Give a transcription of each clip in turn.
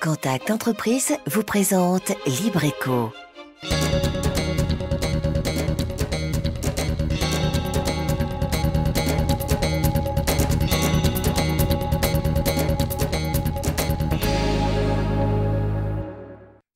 Contact Entreprise vous présente Libreco.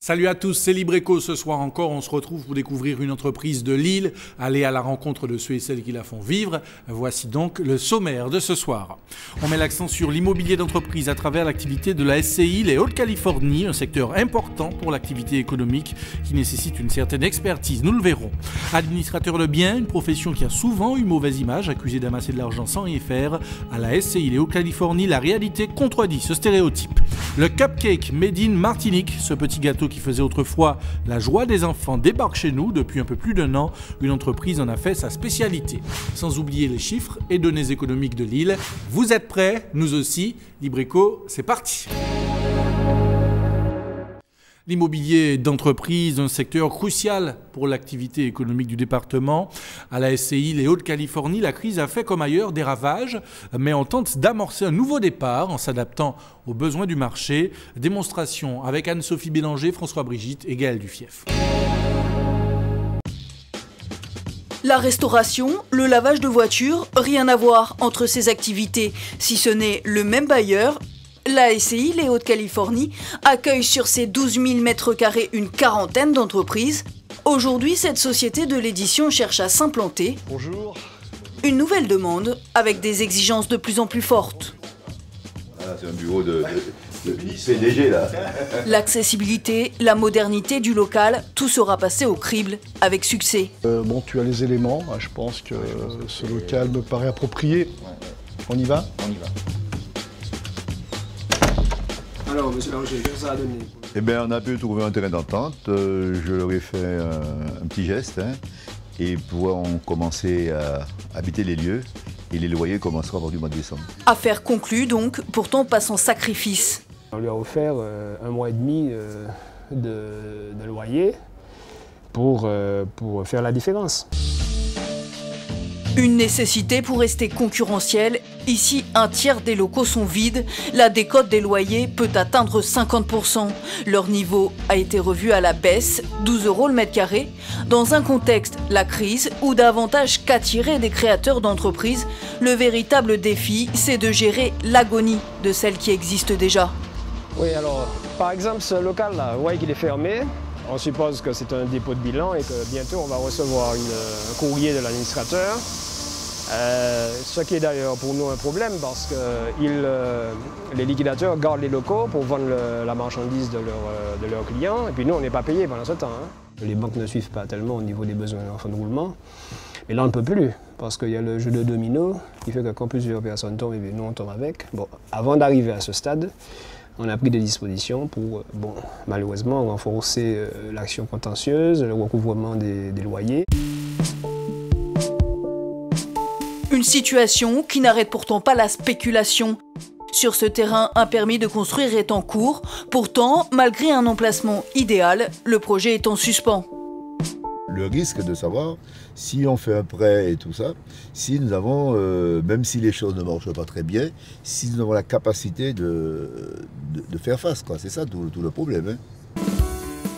Salut à tous, c'est Libreco. Ce soir encore, on se retrouve pour découvrir une entreprise de Lille, aller à la rencontre de ceux et celles qui la font vivre. Voici donc le sommaire de ce soir. On met l'accent sur l'immobilier d'entreprise à travers l'activité de la SCI, les Hautes-Californie, un secteur important pour l'activité économique qui nécessite une certaine expertise, nous le verrons. Administrateur de biens, une profession qui a souvent eu mauvaise image, accusée d'amasser de l'argent sans y faire. À la SCI, les Hautes-Californie, la réalité contredit ce stéréotype. Le Cupcake Made in Martinique, ce petit gâteau qui faisait autrefois la joie des enfants, débarque chez nous depuis un peu plus d'1 an. Une entreprise en a fait sa spécialité. Sans oublier les chiffres et données économiques de Lille. Vous êtes prêts? Nous aussi. Libreco, c'est parti. L'immobilier d'entreprise, un secteur crucial pour l'activité économique du département. À la SCI, les Hautes-Californie, la crise a fait comme ailleurs des ravages, mais on tente d'amorcer un nouveau départ en s'adaptant aux besoins du marché. Démonstration avec Anne-Sophie Bélanger, François Brigitte et Gaël Dufief. La restauration, le lavage de voitures, rien à voir entre ces activités, si ce n'est le même bailleur. La SCI, les Hautes-Californie, accueille sur ses 12 000 m² une quarantaine d'entreprises. Aujourd'hui, cette société de l'édition cherche à s'implanter. Bonjour. Une nouvelle demande avec des exigences de plus en plus fortes. Ah, c'est un bureau de PDG là. L'accessibilité, la modernité du local, tout sera passé au crible avec succès. Bon, tu as les éléments, je pense que ce local me paraît approprié. On y va? On y va. Alors, monsieur Larocher, qu'est-ce que ça a donné? Eh bien, on a pu trouver un terrain d'entente. Je leur ai fait un petit geste et pourront commencer à habiter les lieux. Et les loyers commenceront à partir du mois de décembre. Affaire conclue donc, pourtant pas sans sacrifice. On lui a offert 1 mois et demi de loyer pour faire la différence. Une nécessité pour rester concurrentiel. Ici, 1/3 des locaux sont vides. La décote des loyers peut atteindre 50%. Leur niveau a été revu à la baisse, 12 € le mètre carré. Dans un contexte, la crise, ou davantage qu'attirer des créateurs d'entreprises, le véritable défi, c'est de gérer l'agonie de celles qui existent déjà. Oui, alors, par exemple, ce local-là, vous voyez qu'il est fermé. On suppose que c'est un dépôt de bilan et que bientôt on va recevoir un courrier de l'administrateur. Ce qui est d'ailleurs pour nous un problème parce que les liquidateurs gardent les locaux pour vendre la marchandise de leurs clients et puis nous on n'est pas payés pendant ce temps. Les banques ne suivent pas tellement au niveau des besoins en fin de roulement. Mais là on ne peut plus parce qu'il y a le jeu de domino qui fait que quand plusieurs personnes tombent, et bien, nous on tombe avec. Bon, avant d'arriver à ce stade, on a pris des dispositions pour, malheureusement, renforcer l'action contentieuse, le recouvrement des loyers. Une situation qui n'arrête pourtant pas la spéculation. Sur ce terrain, un permis de construire est en cours. Pourtant, malgré un emplacement idéal, le projet est en suspens. Le risque de savoir si on fait un prêt et tout ça, si nous avons, même si les choses ne marchent pas très bien, si nous avons la capacité de faire face, quoi. C'est ça tout le problème.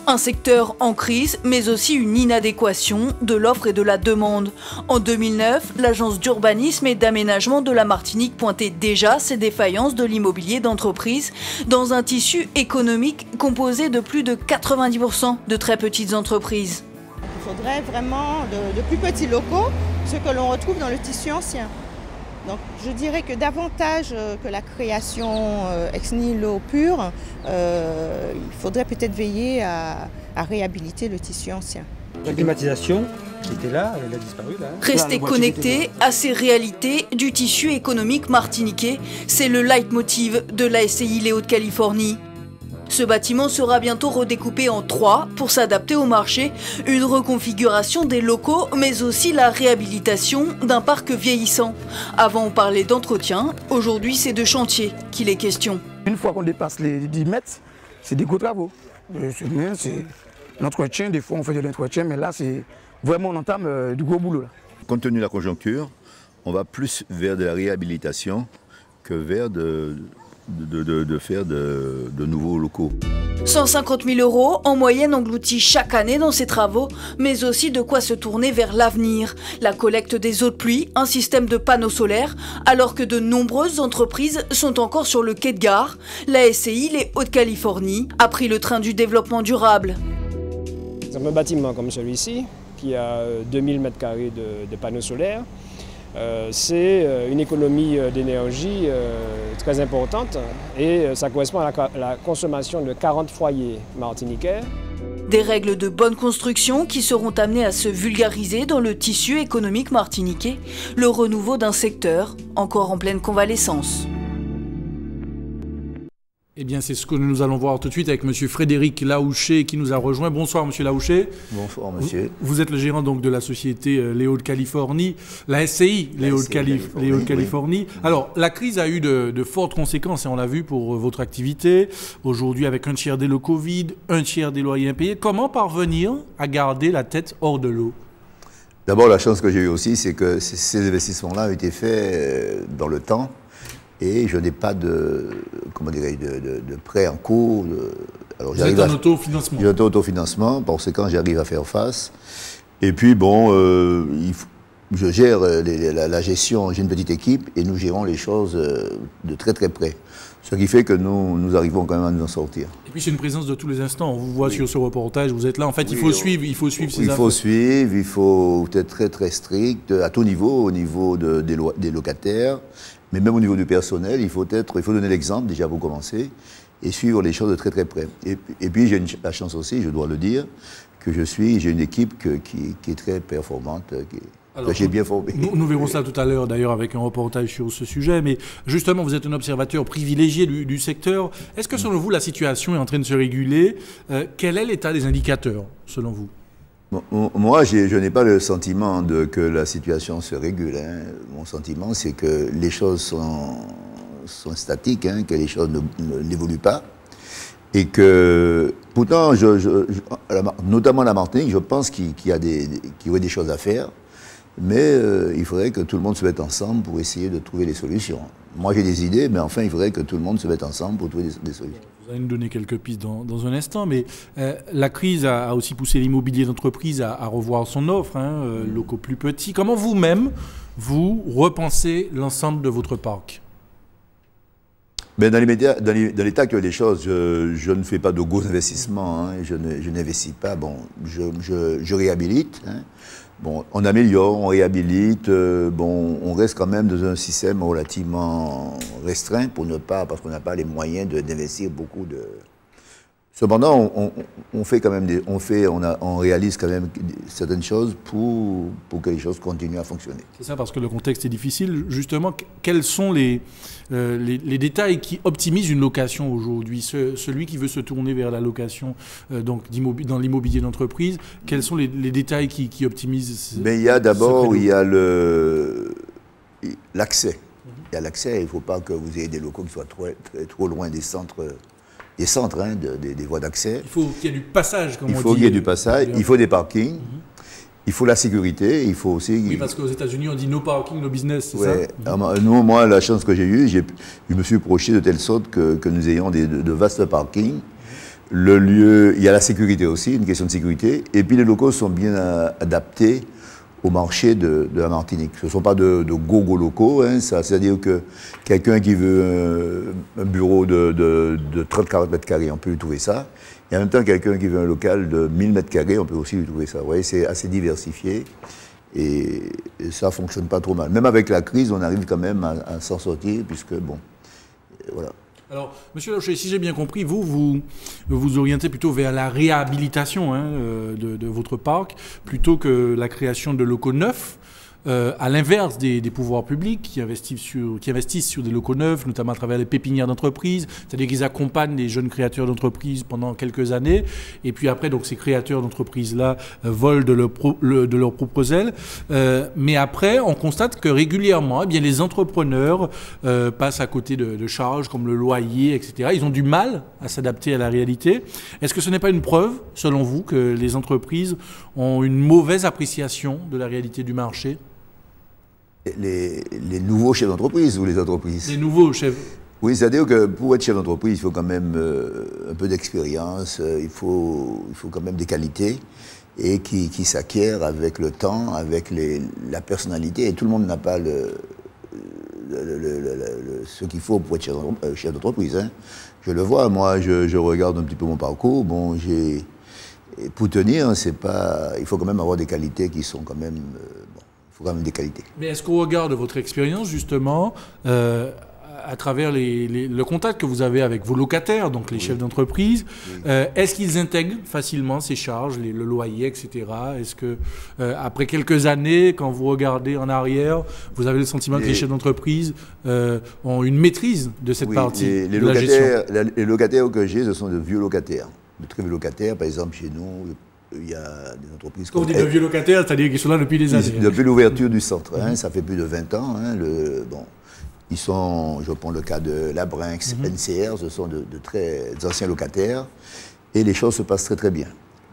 Un secteur en crise, mais aussi une inadéquation de l'offre et de la demande. En 2009, l'agence d'urbanisme et d'aménagement de la Martinique pointait déjà ces défaillances de l'immobilier d'entreprise dans un tissu économique composé de plus de 90% de très petites entreprises. Il faudrait vraiment de plus petits locaux, ce que l'on retrouve dans le tissu ancien. Donc je dirais que davantage que la création ex nihilo pure, il faudrait peut-être veiller à réhabiliter le tissu ancien. La climatisation qui était là, elle a disparu là. Rester connecté à ces réalités du tissu économique martiniquais, c'est le leitmotiv de la SCI les Hautes-Californie. Ce bâtiment sera bientôt redécoupé en 3 pour s'adapter au marché, une reconfiguration des locaux, mais aussi la réhabilitation d'un parc vieillissant. Avant, on parlait d'entretien, aujourd'hui c'est de chantier qu'il est question. Une fois qu'on dépasse les 10 mètres, c'est des gros travaux. C'est l'entretien, des fois on fait de l'entretien, mais là c'est vraiment on entame du gros boulot. Là. Compte tenu de la conjoncture, on va plus vers de la réhabilitation que vers de faire de nouveaux locaux. 150 000 € en moyenne engloutis chaque année dans ces travaux, mais aussi de quoi se tourner vers l'avenir. La collecte des eaux de pluie, un système de panneaux solaires, alors que de nombreuses entreprises sont encore sur le quai de gare. La SCI, les Hauts-de-Californie, a pris le train du développement durable. Dans un bâtiment comme celui-ci, qui a 2000 m² de panneaux solaires, c'est une économie d'énergie très importante et ça correspond à la consommation de 40 foyers martiniquais. Des règles de bonne construction qui seront amenées à se vulgariser dans le tissu économique martiniquais, le renouveau d'un secteur encore en pleine convalescence. Eh bien, c'est ce que nous allons voir tout de suite avec M. Frédéric Laouché qui nous a rejoint. Bonsoir, M. Laouché. Bonsoir, monsieur. Vous êtes le gérant donc de la société Les Hauts-de-Californie, la SCI Les Hauts-de-Californie. Oui. Alors, la crise a eu de fortes conséquences, et on l'a vu pour votre activité. Aujourd'hui, avec un tiers des locaux vides, un tiers des loyers impayés, comment parvenir à garder la tête hors de l'eau? D'abord, la chance que j'ai eue aussi, c'est que ces investissements-là ont été faits dans le temps. Et je n'ai pas de prêt en cours. Alors, vous êtes en autofinancement? J'ai un autofinancement, par conséquent, j'arrive à faire face. Et puis, bon, je gère la gestion, j'ai une petite équipe, et nous gérons les choses de très très près. Ce qui fait que nous arrivons quand même à nous en sortir. Et puis, c'est une présence de tous les instants. On vous voit sur ce reportage, vous êtes là. En fait, il faut suivre ces infos. Il faut suivre, il faut être très très strict, à tout niveau, au niveau des locataires. Mais même au niveau du personnel, il faut donner l'exemple déjà pour commencer et suivre les choses de très très près. Et puis j'ai la chance aussi, je dois le dire, que j'ai une équipe qui est très performante, que j'ai bien formée. Nous verrons ça tout à l'heure d'ailleurs avec un reportage sur ce sujet, mais justement vous êtes un observateur privilégié du secteur. Est-ce que selon vous la situation est en train de se réguler? Quel est l'état des indicateurs selon vous? Moi, je n'ai pas le sentiment que la situation se régule. Hein. Mon sentiment, c'est que les choses sont statiques, hein, que les choses n'évoluent pas. Et que, pourtant, notamment la Martinique, je pense qu'il y aurait des choses à faire. Mais il faudrait que tout le monde se mette ensemble pour essayer de trouver des solutions. Moi, j'ai des idées, mais enfin, il faudrait que tout le monde se mette ensemble pour trouver des solutions. Vous allez nous donner quelques pistes dans un instant, mais la crise a aussi poussé l'immobilier d'entreprise à revoir son offre, hein, locaux plus petits. Comment vous-même, vous repensez l'ensemble de votre parc? Mais dans l'état actuel des choses, je ne fais pas de gros investissements, hein, je n'investis pas. Bon, je réhabilite. Hein. Bon, on améliore, on réhabilite, on reste quand même dans un système relativement restreint parce qu'on n'a pas les moyens d'investir beaucoup de... Cependant, on réalise quand même certaines choses pour que les choses continuent à fonctionner. C'est ça, parce que le contexte est difficile. Justement, quels sont les détails qui optimisent une location aujourd'hui? Celui qui veut se tourner vers la location donc dans l'immobilier d'entreprise, quels sont les détails qui optimisent? Mais il y a d'abord l'accès. Il y a l'accès, il ne faut pas que vous ayez des locaux qui soient trop loin des centres. Hein, des voies d'accès. Il faut qu'il y ait du passage, comme on dit. Il faut qu'il y ait du passage, il faut des parkings, il faut la sécurité, il faut aussi... Oui, parce qu'aux États-Unis, on dit no parking, no business, c'est ça? Nous, moi, la chance que j'ai eue, je me suis projeté de telle sorte que nous ayons de vastes parkings. Le lieu, il y a la sécurité aussi, une question de sécurité, et puis les locaux sont bien adaptés au marché de la Martinique. Ce ne sont pas de gros locaux, hein, c'est-à-dire que quelqu'un qui veut un bureau de 30-40 mètres carrés, on peut lui trouver ça. Et en même temps, quelqu'un qui veut un local de 1000 mètres carrés, on peut aussi lui trouver ça. Vous voyez, c'est assez diversifié et ça ne fonctionne pas trop mal. Même avec la crise, on arrive quand même à s'en sortir, puisque, bon, voilà. Alors, Monsieur Laouché, si j'ai bien compris, vous orientez plutôt vers la réhabilitation de votre parc, plutôt que la création de locaux neufs, à l'inverse des pouvoirs publics qui investissent sur des locaux neufs, notamment à travers les pépinières d'entreprise, c'est-à-dire qu'ils accompagnent les jeunes créateurs d'entreprises pendant quelques années, et puis après, donc, ces créateurs d'entreprises-là volent de leurs propres ailes. Mais après, on constate que régulièrement, eh bien, les entrepreneurs passent à côté de charges comme le loyer, etc. Ils ont du mal à s'adapter à la réalité. Est-ce que ce n'est pas une preuve, selon vous, que les entreprises ont une mauvaise appréciation de la réalité du marché? Les nouveaux chefs d'entreprise ou les entreprises? Les nouveaux chefs. Oui, c'est-à-dire que pour être chef d'entreprise, il faut quand même un peu d'expérience, il faut quand même des qualités et qui s'acquièrent avec le temps, avec la personnalité. Et tout le monde n'a pas ce qu'il faut pour être chef d'entreprise. Hein. Je le vois, moi, je regarde un petit peu mon parcours. Bon, pour tenir, il faut quand même avoir des qualités qui sont quand même... il faut quand même des qualités. Mais est-ce qu'au regard de votre expérience, justement, à travers le contact que vous avez avec vos locataires, donc les chefs d'entreprise, est-ce qu'ils intègrent facilement ces charges, le loyer, etc. Est-ce que, après quelques années, quand vous regardez en arrière, vous avez le sentiment que les chefs d'entreprise ont une maîtrise de cette partie de la gestion? Les locataires que j'ai, ce sont de vieux locataires, de très vieux locataires. Par exemple, chez nous, il y a des entreprises... Quand vous dites de vieux locataires, c'est-à-dire qu'ils sont là depuis des années. Depuis l'ouverture du centre, hein, ça fait plus de 20 ans. Hein, ils sont, je prends le cas de la Brinks, NCR, ce sont de très anciens locataires, et les choses se passent très très bien.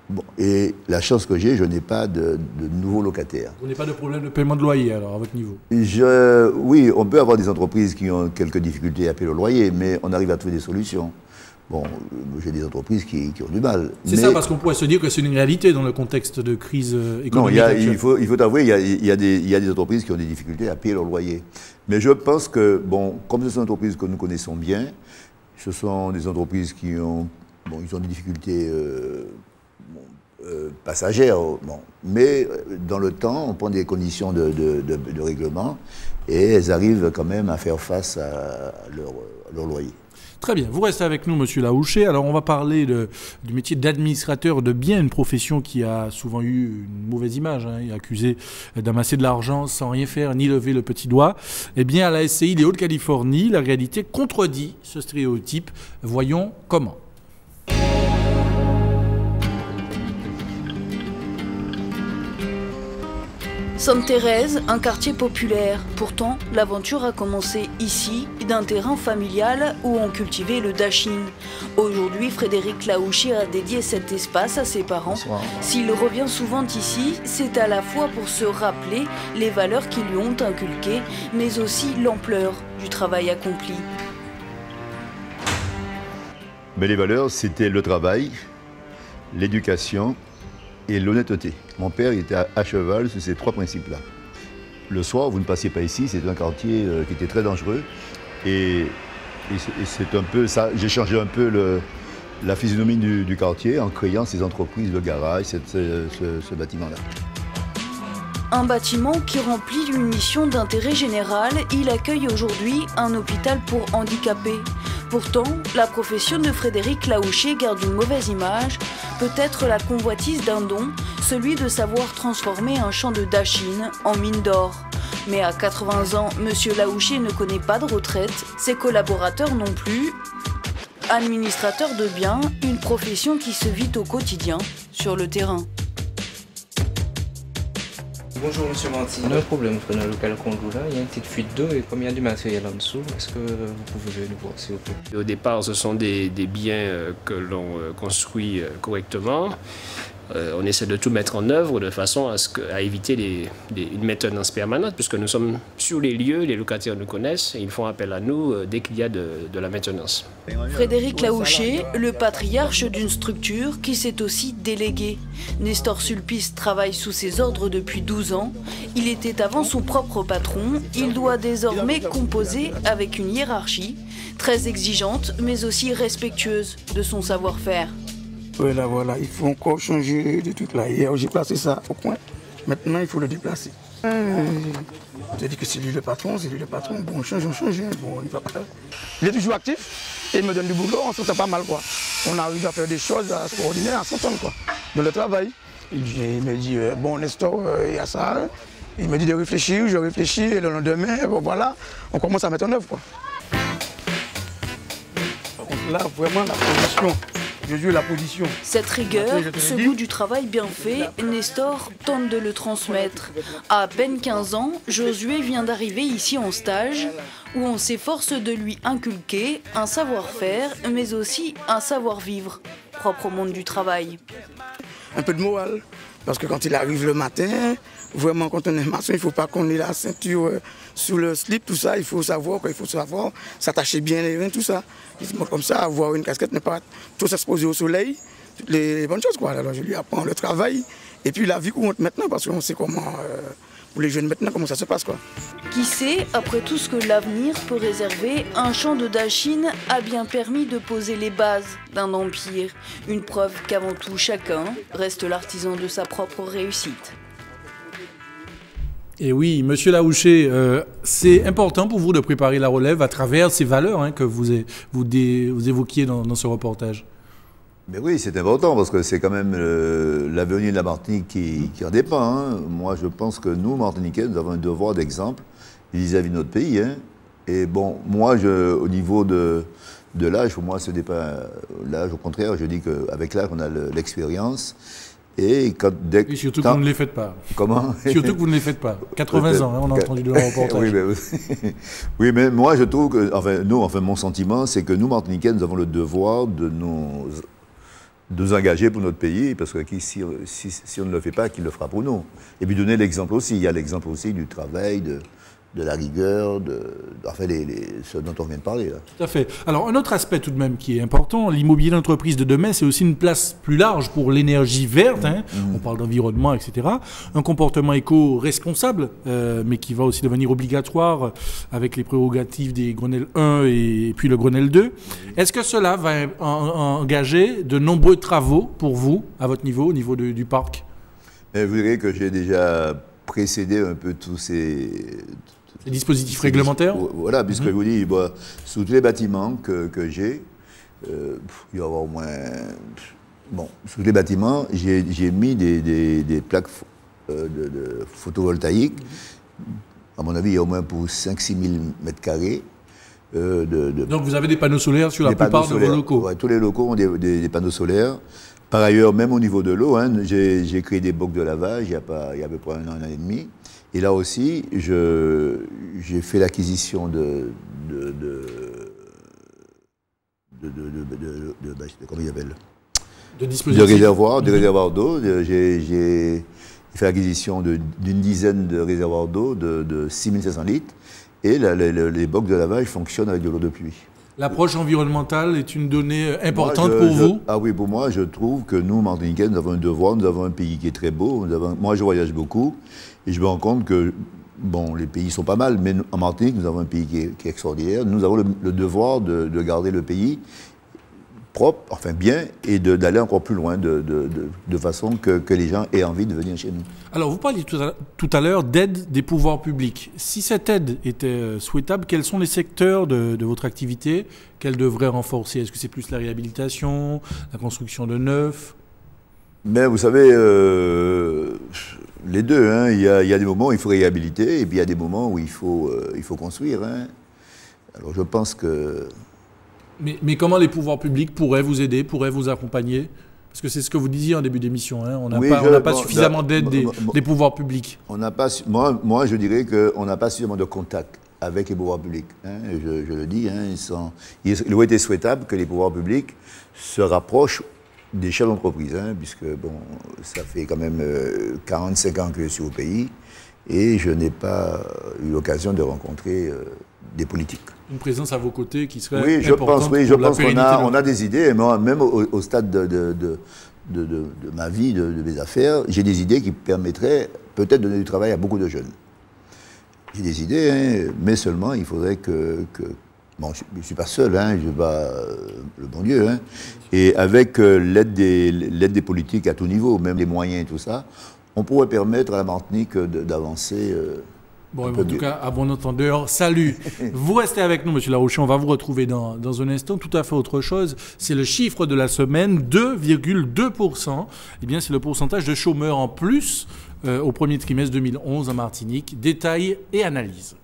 Bon, et la chance que j'ai, je n'ai pas de nouveaux locataires. Vous n'avez pas de problème de paiement de loyer, alors, à votre niveau? Oui, on peut avoir des entreprises qui ont quelques difficultés à payer le loyer, mais on arrive à trouver des solutions. Bon, j'ai des entreprises qui ont du mal. C'est ça, parce qu'on pourrait se dire que c'est une réalité dans le contexte de crise économique. Non, il faut avouer, il y a des entreprises qui ont des difficultés à payer leur loyer. Mais je pense que, bon, comme ce sont des entreprises que nous connaissons bien, ce sont des entreprises qui ont, ils ont des difficultés passagères. Bon, mais dans le temps, on prend des conditions de règlement et elles arrivent quand même à faire face à leur loyer. Très bien, vous restez avec nous, Monsieur Laouché. Alors, on va parler du métier d'administrateur de biens, une profession qui a souvent eu une mauvaise image, hein, et accusée d'amasser de l'argent sans rien faire, ni lever le petit doigt. Eh bien, à la SCI Les Hauts-de-Californie, la réalité contredit ce stéréotype. Voyons comment. Sainte-Thérèse, un quartier populaire. Pourtant, l'aventure a commencé ici, d'un terrain familial où on cultivait le dachine. Aujourd'hui, Frédéric Laouché a dédié cet espace à ses parents. S'il revient souvent ici, c'est à la fois pour se rappeler les valeurs qui lui ont inculquées, mais aussi l'ampleur du travail accompli. Mais les valeurs, c'était le travail, l'éducation et l'honnêteté. Mon père il était à cheval sur ces trois principes-là. Le soir, vous ne passiez pas ici, c'est un quartier qui était très dangereux. Et c'est un peu ça, j'ai changé un peu la physionomie du quartier en créant ces entreprises de garage, ce bâtiment-là. Un bâtiment qui remplit une mission d'intérêt général, il accueille aujourd'hui un hôpital pour handicapés. Pourtant, la profession de Frédéric Laouché garde une mauvaise image, peut-être la convoitise d'un don, celui de savoir transformer un champ de dachine en mine d'or. Mais à 80 ans, M. Laouché ne connaît pas de retraite, ses collaborateurs non plus. Administrateur de biens, une profession qui se vit au quotidien, sur le terrain. Bonjour M. Martin, on a un problème dans le local Condou là, il y a une petite fuite d'eau et comme il y a du matériel en dessous, est-ce que vous pouvez nous voir s'il vous plaît? Au départ, ce sont des biens que l'on construit correctement. On essaie de tout mettre en œuvre de façon à éviter une maintenance permanente, puisque nous sommes sur les lieux, les locataires nous connaissent et ils font appel à nous dès qu'il y a de la maintenance. Frédéric Laouché, le patriarche d'une structure qui s'est aussi déléguée. Nestor Sulpice travaille sous ses ordres depuis 12 ans. Il était avant son propre patron. Il doit désormais composer avec une hiérarchie très exigeante, mais aussi respectueuse de son savoir-faire. Voilà, il faut encore changer des trucs là. Hier, j'ai placé ça au point. Maintenant, il faut le déplacer. Je dis que c'est lui le patron, Bon, on change. Bon, il va pas. Il est toujours actif et il me donne du boulot, on se sent pas mal, quoi. On arrive à faire des choses extraordinaires à s'entendre, quoi. Dans le travail. Il me dit, bon, Nestor, il y a ça. Il me dit de réfléchir, je réfléchis, et le lendemain, bon, voilà, on commence à mettre en œuvre, quoi. Par contre, là, vraiment, la position. Je joue la position. Cette rigueur, ce goût du travail bien fait, Nestor tente de le transmettre. À peine 15 ans, Josué vient d'arriver ici en stage, où on s'efforce de lui inculquer un savoir-faire, mais aussi un savoir-vivre, propre au monde du travail. Un peu de morale, Parce que quand il arrive le matin, vraiment quand on est maçon, il ne faut pas qu'on ait la ceinture sous le slip, tout ça. Il faut savoir s'attacher bien les reins, tout ça. Comme ça, avoir une casquette, ne pas trop s'exposer au soleil, toutes les bonnes choses, quoi. Alors je lui apprends le travail et puis la vie courante maintenant, parce qu'on sait comment, pour les jeunes maintenant, comment ça se passe, quoi. Qui sait, après tout ce que l'avenir peut réserver, un champ de Dachine a bien permis de poser les bases d'un empire. Une preuve qu'avant tout, chacun reste l'artisan de sa propre réussite. Et oui, Monsieur Laouché, c'est important pour vous de préparer la relève à travers ces valeurs que vous évoquiez dans ce reportage. Mais oui, c'est important parce que c'est quand même l'avenir de la Martinique qui en dépend. Hein. Moi, je pense que nous, Martiniquais, nous avons un devoir d'exemple vis-à-vis de notre pays. Hein. Et bon, moi, au niveau de l'âge, pour moi, ce n'est pas l'âge. Au contraire, je dis qu'avec l'âge, on a l'expérience. Et surtout que vous ne les faites pas. Comment? Surtout que vous ne les faites pas. 80 ans, hein, on a entendu le reportage. Oui, mais moi, je trouve que, mon sentiment, c'est que nous, Martiniquais, nous avons le devoir de nous engager pour notre pays, parce que si on ne le fait pas, qui le fera pour nous? Et puis donner l'exemple aussi. Il y a l'exemple aussi du travail, de la rigueur, ce dont on vient de parler. Là. Tout à fait. Alors, un autre aspect tout de même qui est important, l'immobilier d'entreprise de demain, c'est aussi une place plus large pour l'énergie verte. Hein. On parle d'environnement, etc. Un comportement éco-responsable, mais qui va aussi devenir obligatoire avec les prérogatives des Grenelle 1 et puis le Grenelle 2. Est-ce que cela va engager de nombreux travaux pour vous, à votre niveau, au niveau du parc? Vous verrez que j'ai déjà précédé un peu tous ces dispositifs réglementaires. Voilà, puisque je vous dis, sous tous les bâtiments que j'ai, il va y avoir au moins... Bon, sous les bâtiments, j'ai mis des plaques de photovoltaïques. À mon avis, il y a au moins pour 5-6 000 mètres carrés. Donc vous avez des panneaux solaires sur la plupart de vos locaux? Ouais, tous les locaux ont des panneaux solaires. Par ailleurs, même au niveau de l'eau, hein, j'ai créé des bocs de lavage il y a à peu près un an et demi. Et là aussi, j'ai fait l'acquisition de comment il appelle? De réservoirs d'eau. J'ai fait l'acquisition d'une dizaine de réservoirs d'eau de 6500 litres. Et les bocs de lavage fonctionnent avec de l'eau de pluie. L'approche environnementale est une donnée importante pour vous? Ah oui, pour moi, je trouve que nous, Martiniquais, nous avons un devoir, nous avons un pays qui est très beau. Moi, je voyage beaucoup et je me rends compte que, bon, les pays sont pas mal, mais en Martinique, nous avons un pays qui est extraordinaire. Nous avons le devoir de garder le pays propre, enfin bien, et d'aller encore plus loin, de façon que les gens aient envie de venir chez nous. Alors, vous parliez tout à l'heure d'aide des pouvoirs publics. Si cette aide était souhaitable, quels sont les secteurs de votre activité qu'elle devrait renforcer? Est-ce que c'est plus la réhabilitation, la construction de neufs? Mais vous savez, les deux, hein. Il y a des moments où il faut réhabiliter, et puis il y a des moments où il faut construire. Hein. Alors je pense que... Mais comment les pouvoirs publics pourraient vous aider, pourraient vous accompagner? Parce que c'est ce que vous disiez en début d'émission, hein. On n'a pas suffisamment d'aide des pouvoirs publics. Moi, je dirais qu'on n'a pas suffisamment de contact avec les pouvoirs publics. Hein. Je le dis, hein, il aurait été souhaitable que les pouvoirs publics se rapprochent des chefs d'entreprise, hein, puisque bon, ça fait quand même 45 ans que je suis au pays et je n'ai pas eu l'occasion de rencontrer des politiques. Une présence à vos côtés qui serait importante. Oui, je pense qu'on a des idées, et moi, même au stade de ma vie, de mes affaires, j'ai des idées qui permettraient peut-être de donner du travail à beaucoup de jeunes. J'ai des idées, hein, mais seulement il faudrait que bon, je ne suis pas seul, hein, je bats le bon Dieu, hein, et avec l'aide des politiques à tout niveau, même les moyens et tout ça, on pourrait permettre à la Martinique d'avancer. Bon, en tout cas, à bon entendeur, salut. Vous restez avec nous, Monsieur Larouché, on va vous retrouver dans un instant. Tout à fait autre chose, c'est le chiffre de la semaine, 2,2%. Eh bien, c'est le pourcentage de chômeurs en plus au premier trimestre 2011 en Martinique. Détails et analyse.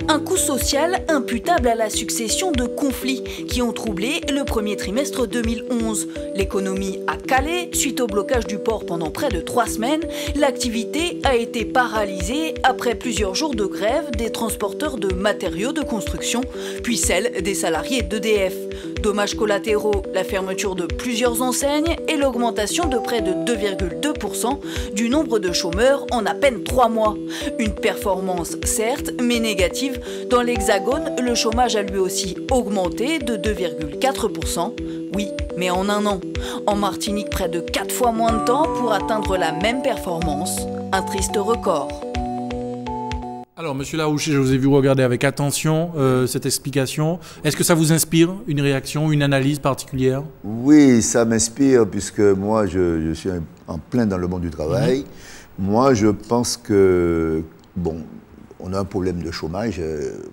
Un coût social imputable à la succession de conflits qui ont troublé le premier trimestre 2011. L'économie a calé suite au blocage du port pendant près de 3 semaines. L'activité a été paralysée après plusieurs jours de grève des transporteurs de matériaux de construction, puis celle des salariés d'EDF. Dommages collatéraux, la fermeture de plusieurs enseignes et l'augmentation de près de 2,2% du nombre de chômeurs en à peine 3 mois. Une performance certes, mais négative. Dans l'Hexagone, le chômage a lui aussi augmenté de 2,4%. Oui, mais en un an. En Martinique, près de 4 fois moins de temps pour atteindre la même performance. Un triste record. Alors, monsieur Larouché, je vous ai vu regarder avec attention cette explication. Est-ce que ça vous inspire une réaction, une analyse particulière? Oui, ça m'inspire puisque moi, je suis en plein dans le monde du travail. Moi, je pense que, bon, on a un problème de chômage.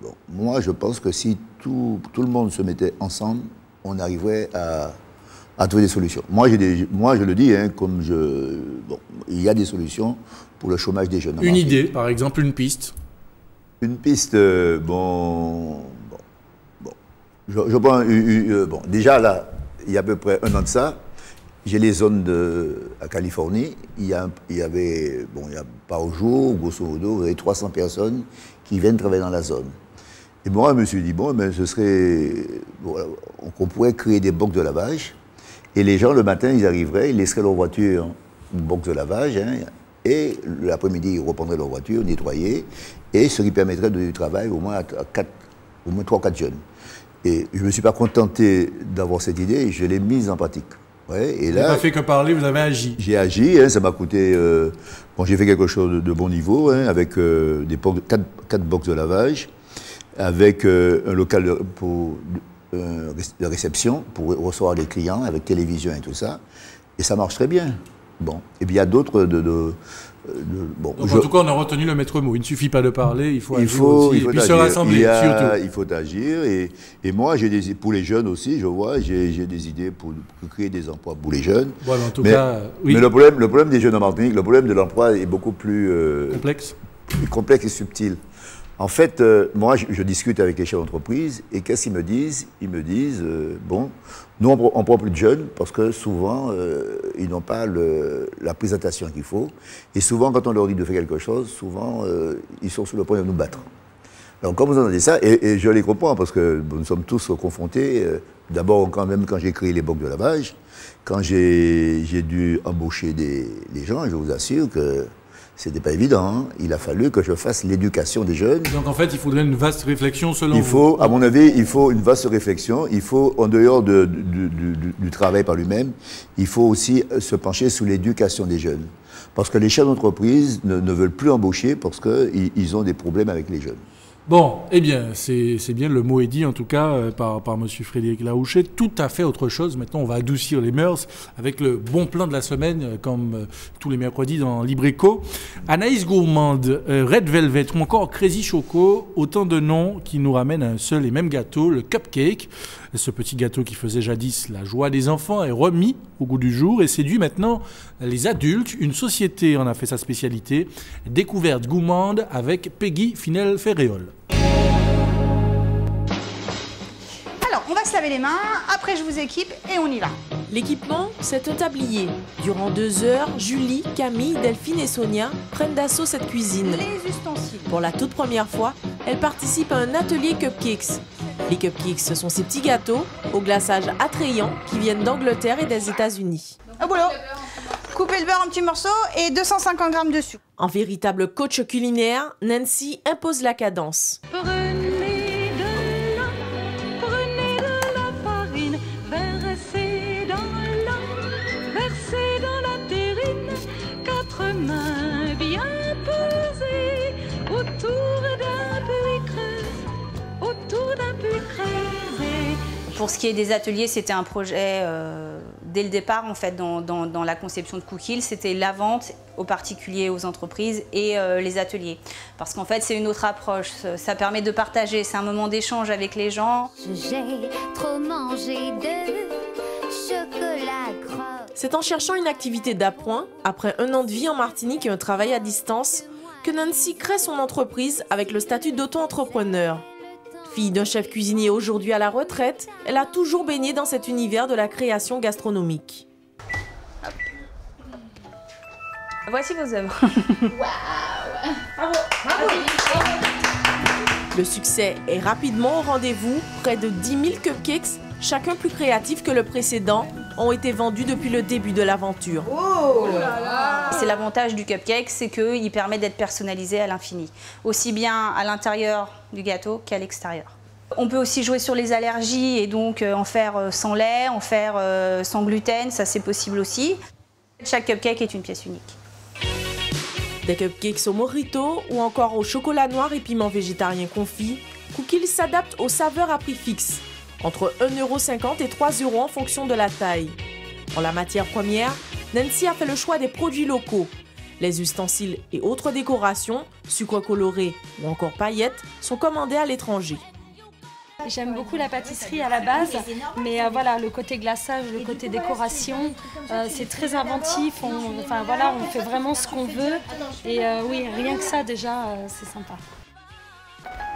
Bon, moi, je pense que si tout le monde se mettait ensemble, on arriverait à trouver des solutions. Moi, je le dis, hein, bon, il y a des solutions pour le chômage des jeunes. Une idée, par exemple, une piste? Une piste, je prends, déjà là, il y a à peu près 1 an de ça, j'ai les zones à Californie, il y a par jour, grosso modo, vous avez 300 personnes qui viennent travailler dans la zone. Et moi, je me suis dit, bon, ben, on pourrait créer des box de lavage, et les gens, le matin, ils arriveraient, ils laisseraient leur voiture, une box de lavage, hein, et l'après-midi, ils reprendraient leur voiture, nettoyer, et ce qui permettrait de donner du travail au moins à 3 ou 4 jeunes. Et je ne me suis pas contenté d'avoir cette idée, je l'ai mise en pratique. Ouais, et là, vous n'avez pas fait que parler, vous avez agi. J'ai agi, hein, ça m'a coûté... j'ai fait quelque chose de bon niveau, hein, avec 4 box de lavage, avec un local de réception pour recevoir les clients, avec télévision et tout ça. Et ça marche très bien. Bon. Et puis il y a d'autres bon, donc, en tout cas, on a retenu le maître mot. Il ne suffit pas de parler, il faut agir aussi. Et puis se rassembler, surtout. Il faut agir. Et moi, pour les jeunes aussi, je vois, j'ai des idées pour créer des emplois pour les jeunes. Ouais, mais en tout cas, oui. Mais le problème des jeunes en Martinique, le problème de l'emploi est beaucoup plus... complexe et subtil. En fait, moi, je discute avec les chefs d'entreprise et qu'est-ce qu'ils me disent? Ils me disent, bon, nous, on prend plus de jeunes parce que souvent, ils n'ont pas la présentation qu'il faut. Et souvent, quand on leur dit de faire quelque chose, souvent, ils sont sur le point de nous battre. Donc, quand vous entendez ça, et je les comprends parce que nous sommes tous confrontés, d'abord, quand j'ai créé les box de lavage, quand j'ai dû embaucher les gens, je vous assure que c'était pas évident, hein. Il a fallu que je fasse l'éducation des jeunes. Donc en fait, il faudrait une vaste réflexion selon vous. À mon avis, il faut une vaste réflexion. Il faut, en dehors du travail par lui-même, il faut aussi se pencher sur l'éducation des jeunes. Parce que les chefs d'entreprise ne veulent plus embaucher parce qu'ils ont des problèmes avec les jeunes. Bon, eh bien, c'est bien, le mot est dit en tout cas par M. Frédéric Larouché. Tout à fait autre chose. Maintenant, on va adoucir les mœurs avec le bon plan de la semaine, comme tous les mercredis dans Libreco. Anaïs Gourmande, Red Velvet ou encore Crazy Choco, autant de noms qui nous ramènent à un seul et même gâteau, le cupcake. Ce petit gâteau qui faisait jadis la joie des enfants est remis au goût du jour et séduit maintenant les adultes. Une société en a fait sa spécialité. Découverte gourmande avec Peggy Finel-Ferréol. Alors, on va se laver les mains, après je vous équipe et on y va. L'équipement, c'est un tablier. Durant 2 heures, Julie, Camille, Delphine et Sonia prennent d'assaut cette cuisine. Les ustensiles. Pour la toute première fois, elles participent à un atelier cupcakes. Les cupcakes, ce sont ces petits gâteaux au glaçage attrayant qui viennent d'Angleterre et des États-Unis. Au boulot. Coupez le beurre en petits morceaux et 250 g de sucre. En véritable coach culinaire, Nancy impose la cadence. Prenez de la farine, versez dans la terrine, 4 mains bien pesées, autour d'un puits creusé. Pour ce qui est des ateliers, c'était un projet dès le départ, en fait, dans la conception de Cookhill, c'était la vente aux particuliers, aux entreprises et les ateliers. Parce qu'en fait, c'est une autre approche. Ça permet de partager, c'est un moment d'échange avec les gens. J'ai trop mangé de chocolat gras. C'est en cherchant une activité d'appoint, après 1 an de vie en Martinique et un travail à distance, que Nancy crée son entreprise avec le statut d'auto-entrepreneur. Fille d'un chef cuisinier aujourd'hui à la retraite, elle a toujours baigné dans cet univers de la création gastronomique. Hop. Voici vos œuvres. Waouh! Bravo! Bravo! Le succès est rapidement au rendez-vous. Près de 10 000 cupcakes chacun plus créatif que le précédent, ont été vendus depuis le début de l'aventure. C'est l'avantage du cupcake, c'est qu'il permet d'être personnalisé à l'infini, aussi bien à l'intérieur du gâteau qu'à l'extérieur. On peut aussi jouer sur les allergies et donc en faire sans lait, en faire sans gluten, ça c'est possible aussi. Chaque cupcake est une pièce unique. Des cupcakes au mojito ou encore au chocolat noir et piment végétarien confit, Cookie's s'adapte aux saveurs à prix fixe, entre 1,50 € et 3 € en fonction de la taille. Pour la matière première, Nancy a fait le choix des produits locaux. Les ustensiles et autres décorations, sucre coloré ou encore paillettes, sont commandés à l'étranger. J'aime beaucoup la pâtisserie à la base, mais voilà, le côté glaçage, le côté décoration, c'est très inventif. On fait vraiment ce qu'on veut. Et oui, rien que ça déjà, c'est sympa.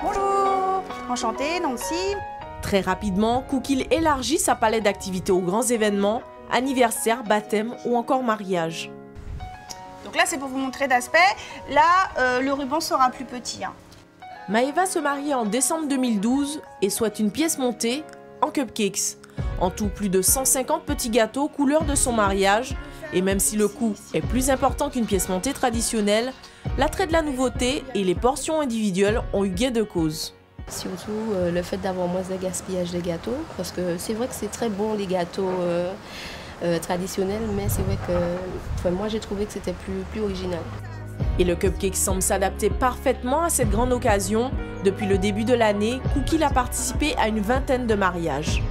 Bonjour, enchantée, Nancy. Très rapidement, Cookie's élargit sa palette d'activités aux grands événements, anniversaires, baptêmes ou encore mariages. Donc là, c'est pour vous montrer d'aspect. Là, le ruban sera plus petit. Maëva se marie en décembre 2012 et souhaite une pièce montée en cupcakes. En tout, plus de 150 petits gâteaux couleur de son mariage. Et même si le coût est plus important qu'une pièce montée traditionnelle, l'attrait de la nouveauté et les portions individuelles ont eu gain de cause. Surtout le fait d'avoir moins de gaspillage de gâteaux, parce que c'est vrai que c'est très bon les gâteaux traditionnels, mais c'est vrai que moi j'ai trouvé que c'était plus original. Et le cupcake semble s'adapter parfaitement à cette grande occasion. Depuis le début de l'année, Cookie's a participé à une vingtaine de mariages.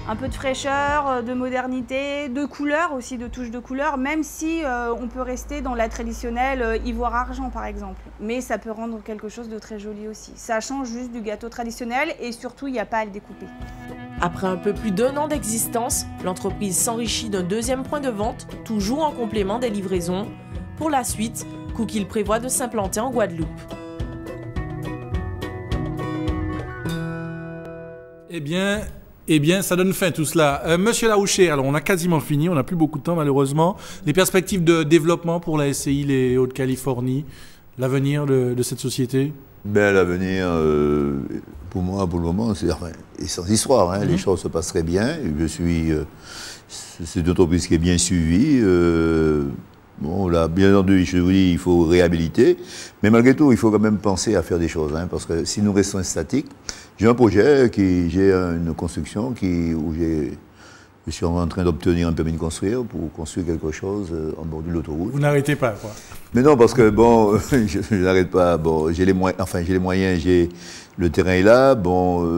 Un peu de fraîcheur, de modernité, de couleurs aussi, de touches de couleurs, même si on peut rester dans la traditionnelle ivoire-argent par exemple. Mais ça peut rendre quelque chose de très joli aussi. Ça change juste du gâteau traditionnel et surtout il n'y a pas à le découper. Après un peu plus d'1 an d'existence, l'entreprise s'enrichit d'un deuxième point de vente, toujours en complément des livraisons. Pour la suite, Cookie's prévoit de s'implanter en Guadeloupe. Eh bien, ça donne fin tout cela. Monsieur Laouché, alors on a quasiment fini, on n'a plus beaucoup de temps malheureusement. Les perspectives de développement pour la SCI les Hauts-de-Californie, l'avenir de cette société? L'avenir, pour moi, pour le moment, c'est sans histoire. Les choses se passent très bien. C'est une entreprise qui est bien suivie. Bon, là, bien entendu, je vous dis, il faut réhabiliter. Mais malgré tout, il faut quand même penser à faire des choses. Parce que si nous restons statiques, j'ai un projet, j'ai une construction où je suis en train d'obtenir un permis de construire pour construire quelque chose en bord de l'autoroute. Vous n'arrêtez pas, quoi. Mais non, parce que, bon, je n'arrête pas. Bon, j'ai les moyens, le terrain est là. Bon,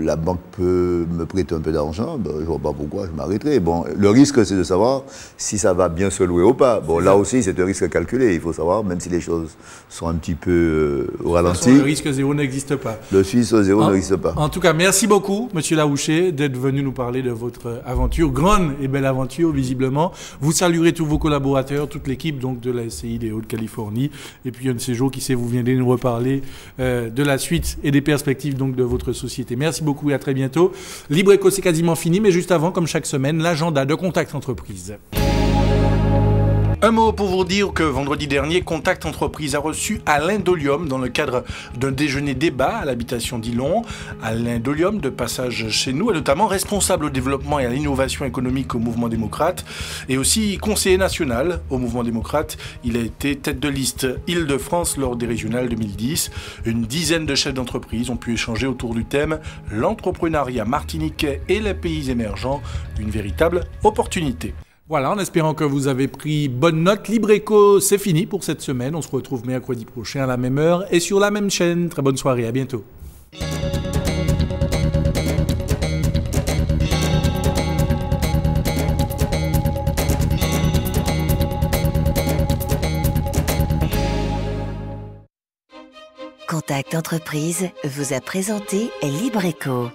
la banque peut me prêter un peu d'argent. Ben, je ne vois pas pourquoi je m'arrêterai. Bon, le risque, c'est de savoir si ça va bien se louer ou pas. Bon, là aussi, c'est un risque calculé. Il faut savoir, même si les choses sont un petit peu au ralenti. Le risque zéro n'existe pas. Le risque zéro n'existe pas. En tout cas, merci beaucoup, Monsieur Laouché, d'être venu nous parler de votre aventure, grande et belle aventure, visiblement. Vous saluerez tous vos collaborateurs, toute l'équipe donc de la SCI des Hauts-de-Californie. Et puis, un de ces jours, qui sait, vous viendrez nous reparler de la suite et des perspectives donc de votre société. Merci beaucoup et à très bientôt. Libre Éco, c'est quasiment fini, mais juste avant, comme chaque semaine, l'agenda de Contact Entreprise. Un mot pour vous dire que vendredi dernier, Contact Entreprise a reçu Alain Dolium dans le cadre d'un déjeuner débat à l'habitation d'Ilon. Alain Dolium, de passage chez nous, est notamment responsable au développement et à l'innovation économique au Mouvement démocrate et aussi conseiller national au Mouvement démocrate. Il a été tête de liste Île-de-France lors des régionales 2010. Une dizaine de chefs d'entreprise ont pu échanger autour du thème « L'entrepreneuriat martiniquais et les pays émergents, une véritable opportunité ». Voilà, en espérant que vous avez pris bonne note. Libre Éco, c'est fini pour cette semaine. On se retrouve mercredi prochain à la même heure et sur la même chaîne. Très bonne soirée, à bientôt. Contact Entreprise vous a présenté Libre Éco.